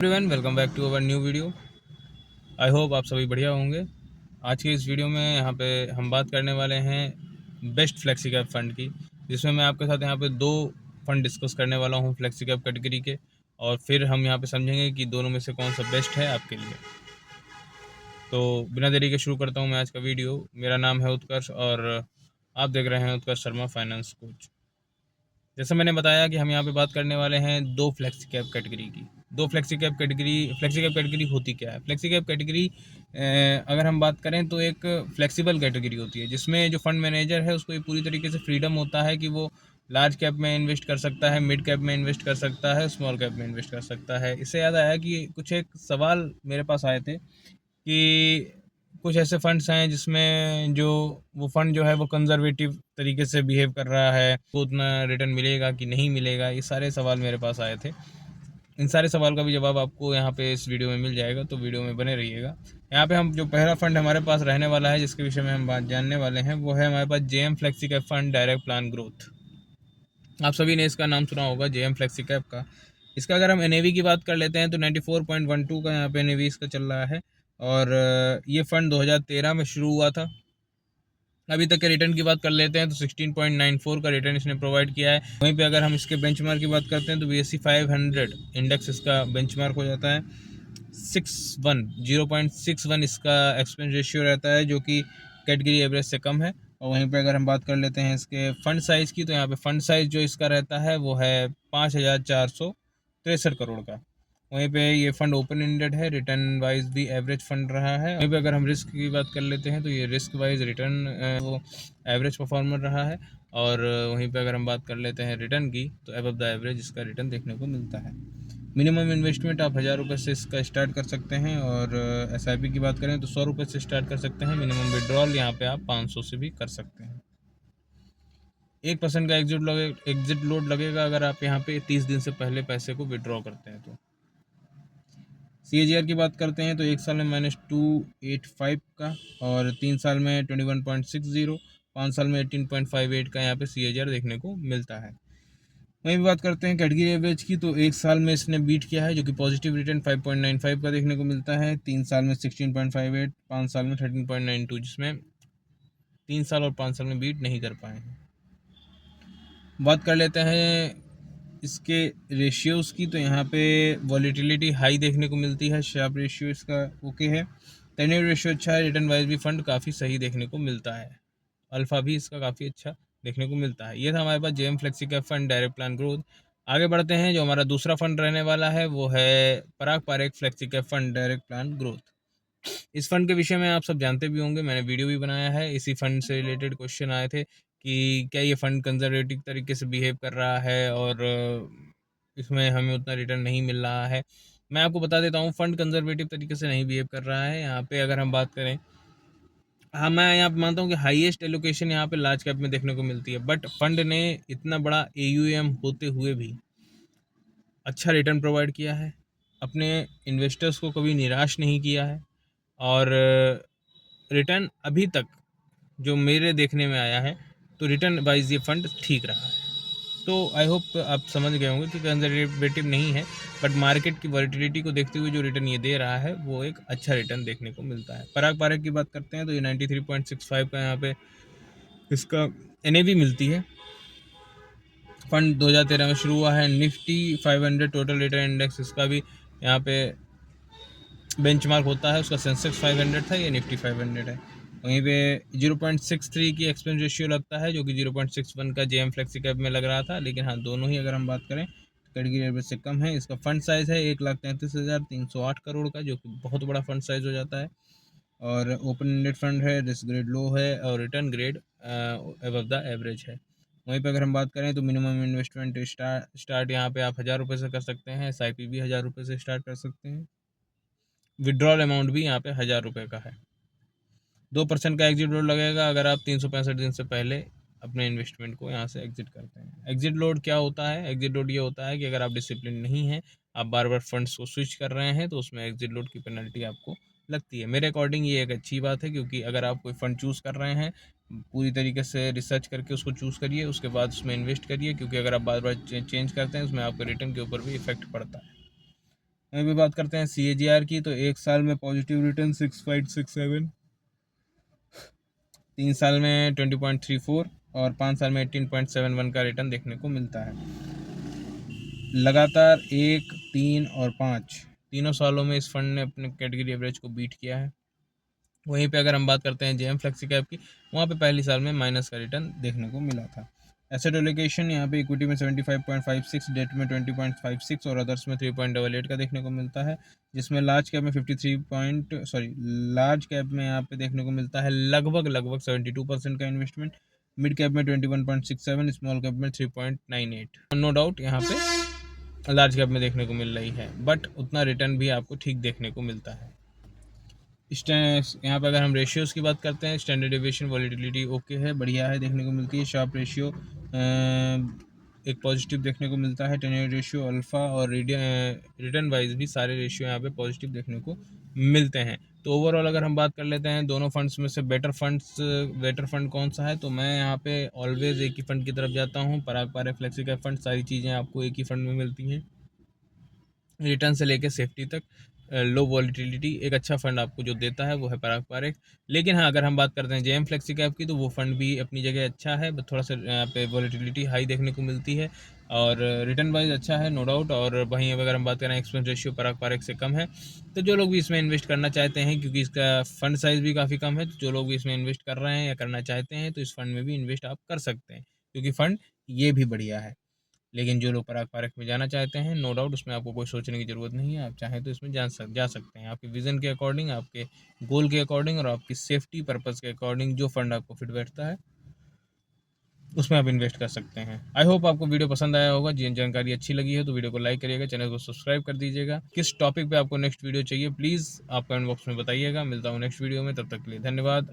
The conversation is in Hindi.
Everyone welcome back to our new video. I hope आप सभी बढ़िया होंगे। आज के इस वीडियो में यहाँ पे हम बात करने वाले हैं बेस्ट फ्लेक्सी कैप फ़ंड की, जिसमें मैं आपके साथ यहाँ पे दो फ़ंड डिस्कस करने वाला हूँ फ्लेक्सी कैप कैटेगरी के, और फिर हम यहाँ पे समझेंगे कि दोनों में से कौन सा बेस्ट है आपके लिए। तो बिना देरी के शुरू करता हूँ मैं आज का वीडियो। मेरा नाम है उत्कर्ष और आप देख रहे हैं उत्कर्ष शर्मा फाइनेंस कोच। जैसे मैंने बताया कि हम यहाँ पे बात करने वाले हैं दो फ्लेक्सी कैप कैटेगरी की। दो फ्लेक्सी कैप कैटेगरी होती क्या है? फ्लेक्सी कैप कैटेगरी अगर हम बात करें तो एक फ्लेक्सिबल कैटेगरी होती है, जिसमें जो फंड मैनेजर है उसको ये पूरी तरीके से फ्रीडम होता है कि वो लार्ज कैप में इन्वेस्ट कर सकता है, मिड कैप में इन्वेस्ट कर सकता है, स्मॉल कैप में इन्वेस्ट कर सकता है। इससे याद आया कि कुछ एक सवाल मेरे पास आए थे कि कुछ ऐसे फंड्स हैं जिसमें जो वो फंड जो है वो कंजर्वेटिव तरीके से बिहेव कर रहा है, वो उतना रिटर्न मिलेगा कि नहीं मिलेगा, ये सारे सवाल मेरे पास आए थे। इन सारे सवाल का भी जवाब आपको यहाँ पे इस वीडियो में मिल जाएगा, तो वीडियो में बने रहिएगा। यहाँ पे हम जो पहला फंड हमारे पास रहने वाला है, जिसके विषय में हम बात जानने वाले हैं, वो है हमारे पास JM flexi cap fund direct plan growth. आप सभी ने इसका नाम सुना होगा, जेएम फ्लेक्सी कैप का। इसका अगर हम एनएवी की बात कर लेते हैं तो 94.12 का यहाँ पे एनएवी इसका चल रहा है, और ये फंड 2013 में शुरू हुआ था। अभी तक के रिटर्न की बात कर लेते हैं तो 16.94 का रिटर्न इसने प्रोवाइड किया है। वहीं पे अगर हम इसके बेंचमार्क की बात करते हैं तो BSE 500 इंडेक्स इसका बेंचमार्क हो जाता है 0.61 इसका एक्सपेंस रेशियो रहता है, जो कि कैटेगरी एवरेज से कम है। और वहीं पे अगर हम बात कर लेते हैं इसके फंड साइज़ की, तो यहाँ पे फंड साइज़ जो इसका रहता है वो है 5,463 करोड़ का। वहीं पे ये फंड ओपन एंडेड है, रिटर्न वाइज भी एवरेज फंड रहा है। वहीं पे अगर हम रिस्क की बात कर लेते हैं तो ये रिस्क वाइज रिटर्न वो एवरेज परफॉर्मर रहा है। और वहीं पे अगर हम बात कर लेते हैं रिटर्न की, तो अबव द एवरेज इसका रिटर्न देखने को मिलता है। मिनिमम इन्वेस्टमेंट आप 1000 रुपये से इसका स्टार्ट कर सकते हैं, और SIP की बात करें तो 100 रुपये से स्टार्ट कर सकते हैं। मिनिमम विड्रॉल यहाँ पे आप 500 से भी कर सकते हैं। 1% का एग्जिट लोड लगेगा अगर आप यहाँ पे 30 दिन से पहले पैसे को विड्रॉ करते हैं तो। CAGR की बात करते हैं तो एक साल में -285 का, और 3 साल में 21.60, 5 साल में 18.58 का यहाँ पे CAGR देखने को मिलता है। वहीं भी बात करते हैं कैटेगरी एवरेज की, तो एक साल में इसने बीट किया है, जो कि पॉजिटिव रिटर्न 5.95 का देखने को मिलता है। 3 साल में 16.58, 5 साल में 13.92, जिसमें 3 साल और 5 साल में बीट नहीं कर पाए हैं। बात कर लेते हैं इसके रेशियोज़ की, तो यहाँ पे वॉलीटिलिटी हाई देखने को मिलती है, शार्प रेशियो इसका ओके है, टर्नओवर रेशियो अच्छा है, रिटर्न वाइज भी फंड काफ़ी सही देखने को मिलता है, अल्फ़ा भी इसका काफ़ी अच्छा देखने को मिलता है। ये था हमारे पास JM flexi cap fund direct plan growth. आगे बढ़ते हैं, जो हमारा दूसरा फंड रहने वाला है वो है Parag Parekh flexi cap fund direct plan growth. इस फंड के विषय में आप सब जानते भी होंगे, मैंने वीडियो भी बनाया है। इसी फंड से रिलेटेड क्वेश्चन आए थे कि क्या ये फंड कंजर्वेटिव तरीके से बिहेव कर रहा है और इसमें हमें उतना रिटर्न नहीं मिल रहा है। मैं आपको बता देता हूँ, फंड कंजर्वेटिव तरीके से नहीं बिहेव कर रहा है। यहाँ पे अगर हम बात करें, हाँ, मैं यहाँ पे मानता हूँ कि हाईएस्ट एलोकेशन यहाँ पे लार्ज कैप में देखने को मिलती है, बट फंड ने इतना बड़ा AUM होते हुए भी अच्छा रिटर्न प्रोवाइड किया है, अपने इन्वेस्टर्स को कभी निराश नहीं किया है, और रिटर्न अभी तक जो मेरे देखने में आया है तो रिटर्न वाइज ये फंड ठीक रहा है। तो आई होप आप समझ गए होंगे कि कंजर्वेटिव नहीं है, बट मार्केट की वॉलीटिलिटी को देखते हुए जो रिटर्न ये दे रहा है वो एक अच्छा रिटर्न देखने को मिलता है। पराग पारेख की बात करते हैं तो ये 93.65 का यहाँ पे इसका NAV मिलती है। फंड 2013 में शुरू हुआ है। निफ्टी 500 टोटल रिटर्न इंडेक्स इसका भी यहाँ पे बेंचमार्क होता है, उसका सेंसेक्स 500 था, ये निफ्टी 500 है। वहीं पे 0.63 की एक्सपेंस रेशियो लगता है, जो कि 0.61 का जेएम फ्लेक्सी कैप में लग रहा था। लेकिन हाँ, दोनों ही अगर हम बात करें कैटेगरी एवरेज से कम है। इसका फंड साइज़ है 1,33,308 करोड़ का, जो कि बहुत बड़ा फंड साइज़ हो जाता है, और ओपन एंडेड फंड है, रिस्क ग्रेड लो है, और return grade above the average है। वहीं पे अगर हम बात करें तो मिनिमम इन्वेस्टमेंट स्टार्ट यहाँ पे आप 1000 रुपये से कर सकते हैं, SIP भी 1000 रुपये से स्टार्ट कर सकते हैं। विड्रॉल अमाउंट भी यहाँ पे 1000 रुपये का है। 2% का एग्जिट लोड लगेगा अगर आप 365 दिन से पहले अपने इन्वेस्टमेंट को यहाँ से एग्जिट करते हैं। एग्जिट लोड क्या होता है? एग्जिट लोड ये होता है कि अगर आप डिसिप्लिन नहीं हैं, आप बार बार फंड्स को स्विच कर रहे हैं, तो उसमें एग्जिट लोड की पेनल्टी आपको लगती है। मेरे अकॉर्डिंग ये एक अच्छी बात है, क्योंकि अगर आप कोई फंड चूज़ कर रहे हैं, पूरी तरीके से रिसर्च करके उसको चूज़ करिए, उसके बाद उसमें इन्वेस्ट करिए, क्योंकि अगर आप बार बार चेंज करते हैं उसमें आपके रिटर्न के ऊपर भी इफेक्ट पड़ता है। वहीं पे बात करते हैं CAGR की, तो 1 साल में पॉजिटिव रिटर्न 6.67, 3 साल में 20.34 और 5 साल में 18.71 का रिटर्न देखने को मिलता है। लगातार 1, 3 और 5 तीनों सालों में इस फंड ने अपने कैटेगरी एवरेज को बीट किया है। वहीं पे अगर हम बात करते हैं JM फ्लेक्सी कैप की, वहाँ पे पहली साल में माइनस का रिटर्न देखने को मिला था। एसेट एलोकेशन यहाँ पे इक्विटी में 75.56, डेट में 20.56 और अदर्स में 3.88 का देखने को मिलता है, जिसमें लार्ज कैप में लार्ज कैप में यहाँ पे देखने को मिलता है लगभग 72% का इन्वेस्टमेंट, मिड कैप में 21.67, स्मॉल कैप में 3.98। नो डाउट यहाँ पे लार्ज कैप में देखने को मिल रही है, बट उतना रिटर्न भी आपको ठीक देखने को मिलता है। यहाँ पे अगर हम रेशियोज़ की बात करते हैं, स्टैंडर्ड डेविएशन वॉलेटिलिटी ओके है, बढ़िया है, देखने को मिलती है। शार्प रेशियो एक पॉजिटिव देखने को मिलता है। टेन्योर रेशियो, अल्फ़ा और रिटर्न वाइज भी सारे रेशियो यहाँ पे पॉजिटिव देखने को मिलते हैं। तो ओवरऑल अगर हम बात कर लेते हैं दोनों फंड्स में से बेटर फंड कौन सा है, तो मैं यहाँ पे ऑलवेज एक ही फंड की तरफ जाता हूँ, पराग पारक फ्लेक्सी कैप फंड। सारी चीज़ें आपको एक ही फंड में मिलती हैं, रिटर्न से लेके सेफ्टी तक। लो वॉलिटिलिटी एक अच्छा फंड आपको जो देता है वो है पराग पारक। लेकिन हाँ, अगर हम बात करते हैं JM फ्लेक्सी कैप की, तो वो फंड भी अपनी जगह अच्छा है, बट थोड़ा सा यहाँ पे वॉलिटिलिटी हाई देखने को मिलती है, और रिटर्न वाइज अच्छा है, नो डाउट। और वहीं अगर हम बात करें एक्सपेंस रेशियो पराग पारक से कम है, तो जो लोग भी इसमें इन्वेस्ट करना चाहते हैं, क्योंकि इसका फंड साइज़ भी काफ़ी कम है, तो जो लोग भी इसमें इन्वेस्ट कर रहे हैं या करना चाहते हैं, तो इस फंड में भी इन्वेस्ट आप कर सकते हैं, क्योंकि फ़ंड ये भी बढ़िया है। लेकिन जो लोग पराग पारक में जाना चाहते हैं, नो डाउट उसमें आपको कोई सोचने की ज़रूरत नहीं है, आप चाहें तो इसमें जा सकते हैं। आपके विज़न के अकॉर्डिंग, आपके गोल के अकॉर्डिंग और आपकी सेफ्टी पर्पज़ के अकॉर्डिंग जो फंड आपको फिट बैठता है उसमें आप इन्वेस्ट कर सकते हैं। आई होप आपको वीडियो पसंद आया होगा। जी जानकारी अच्छी लगी है तो वीडियो को लाइक करिएगा, चैनल को सब्सक्राइब कर दीजिएगा। किस टॉपिक पे आपको नेक्स्ट वीडियो चाहिए प्लीज़ आप कमेंट बॉक्स में बताइएगा। मिलता हूँ नेक्स्ट वीडियो में, तब तक के लिए धन्यवाद।